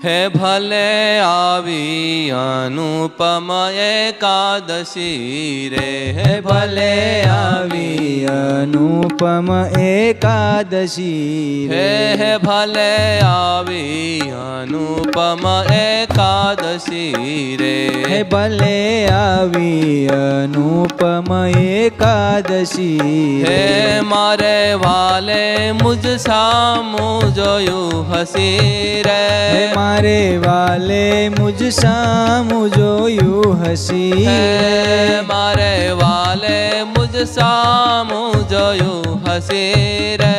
હે ભલે આવી અનુપમ એકાદશી રે, હે ભલે આવી અનુપમ એકાદશી હે હે ભલે આવી અનુપમ એકાદશી રે, હે ભલે આવી અનુપમ એકાદશી હે મારે વાલે મુજ સામું જોયું હસી રે, મારે વાલે મુજ સામું જોયું હસી હે મારે વાલે મુજ સામું જોયું હસી રે,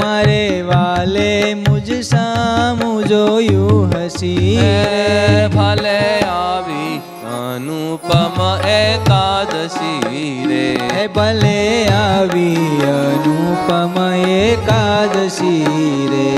મારે વાલે મુજ સામું જોયું હસી ભલે આવી અનુપમ એકાદશી રે, ભલે આવી અનુપમ એકાદશી રે.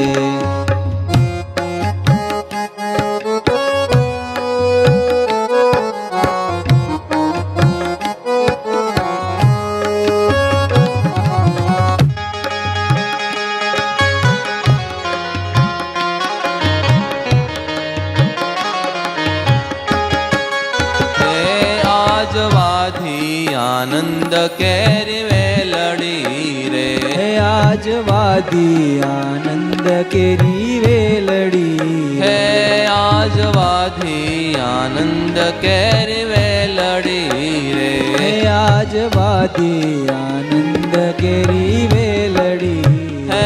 આનંદ કેરી વેલડી રે, આજ વાદી આનંદ કેરી વેલડી, હે આજ વાધી આનંદ કેરી વેલડી રે, આજ વાદી આનંદ કેરી વેલડી, હે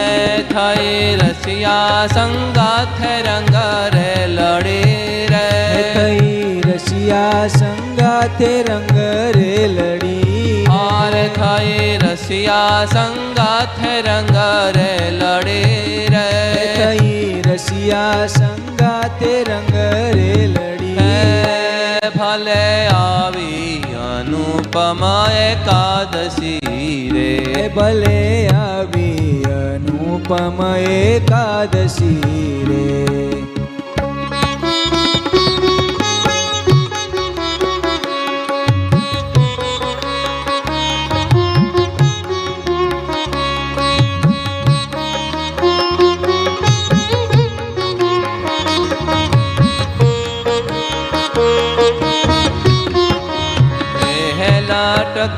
થઈ રસિયા સંગાથે રંગ રે લડી રે, થઈ રસિયા સંગાથે રંગ રે લડી, હારે થઈ રસિયા સંગાથે રંગ રે લડી રે, થઈ રસિયા સંગાથે રંગ રે લડી, ભલે આવી અનુપમ એકાદશી રે, ભલે આવી અનુપમ એકાદશી રે.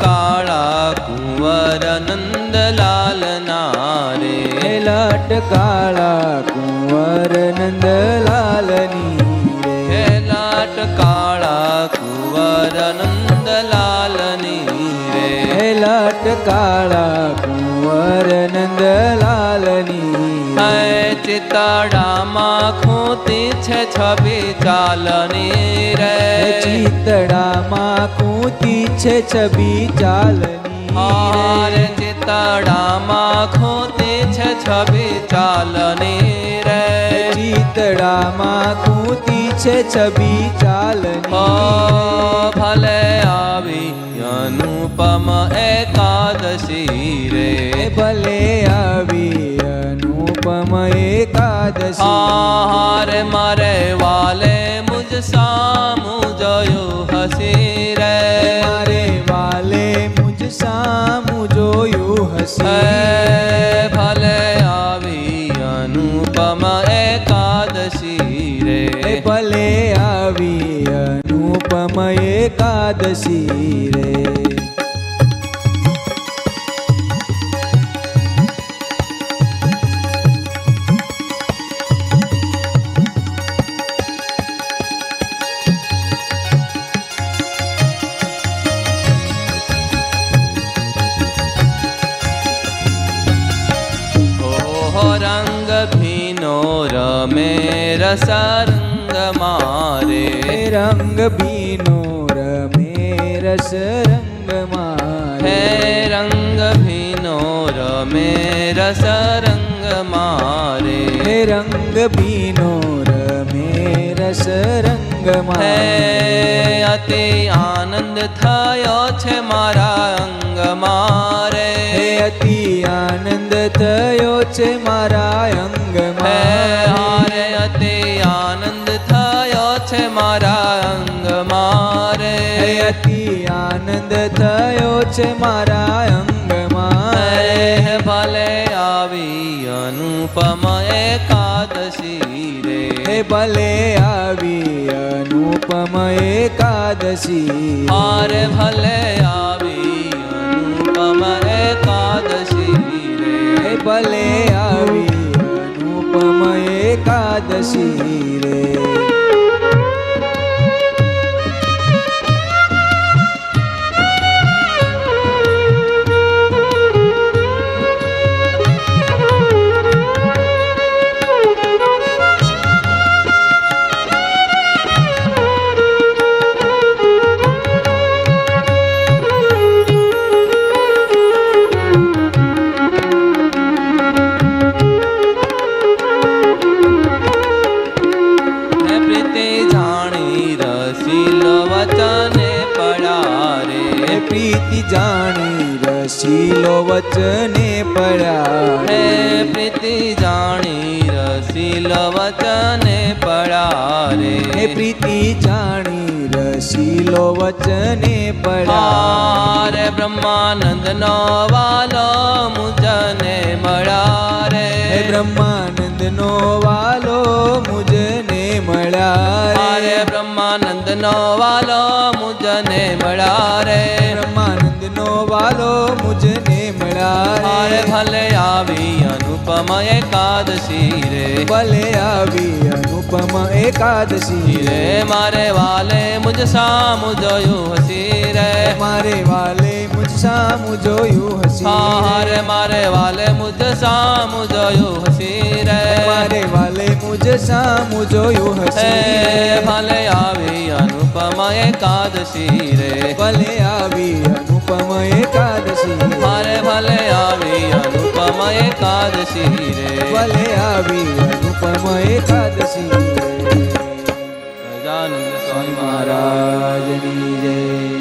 કાળા કુંવર નંદલાલ નારે, લાટ કાળા કુંવર નંદલાલની રે, લાટ કાળા કુંવર નંદલાલની રે, લાટ કાળા કુંવર નંદલાલની, હે ચિતડામાં ખૂતી છે છબી ચાલની રે, ચિતડામાં ખૂતી છે છબી ચાલની, હારે ચિતડામાં ખૂતી છે છબી ચાલની રે, ચિતડામાં ખૂતી છે છબી ચાલની, ભલે આવી અનુપમ એકાદશી રે, ભલે આવી અનુપમ એકાદશી, હારે મારે વાલે મુજ સામું જોયું હસી રે, મારે વાલે મુજ સામું જોયું હસી ભલે આવી અનુપમ એકાદશી રે, ભલે આવી અનુપમ એકાદશી રે. રંગ ભીનો રમે રસરંગ મારે, રંગ ભીનો રમે રસ રંગ મારે, હે રંગ ભીનો રમે રસરંગ મારે, હે રંગ ભીનો રમે રસ રંગ મારે, અતિ આનંદ થયો છે મારા અંગ મારે, અતિ આનંદ થયો છે મારા અંગ મારે, અતિ આનંદ થયો છે મારા અંગ મારે, અતિ આનંદ થયો છે મારા અંગ મારે, ભલે આવી અનુપમ એકાદશી રે, ભલે આવી અનુપમ એકાદશી હારે ભલે આવી અનુપમ એકાદશી રે ભલે આવી અનુપમ એકાદશી રે પ્રીતિ જાણી રસીલો વચને પડ્યા હે પ્રીતિ જાણી રસીલો વચને પડ્યા રે હે પ્રીતિ જાણી રસીલો વચને પડ્યા રે બ્રહ્માનંદ નો વાલો મુજને મળ્યા રે હે બ્રહ્માનંદ નો વાલો મુજને મળ્યા રે બ્રહ્માનંદ નો વાલો મુજને મળ્યા રે બ્રહ્માનંદ નો વાલો મુજને મળ્યા રે ભલે આવી અનુપમ એકાદશી રે ભલે આવી અનુપમ એકાદશી રે મારે વાલે મુજ સામુ જોયું હસી રે મારે વાલે મુજ સામુ જોયું હસી રે મારે વાલે મુજ સામુ જોયું હસી રે મારે વાલે મુજ સામુ જોયું હસી ભલે આવી અનુપમ એકાદશી રે ભલે આવી અનુપમ એકાદશી મારે ભલે આવી અનુપમ એકાદશી રે ભલે આવી અનુપમ એકાદશી રે સજાનંદ સ્વામી મહારાજ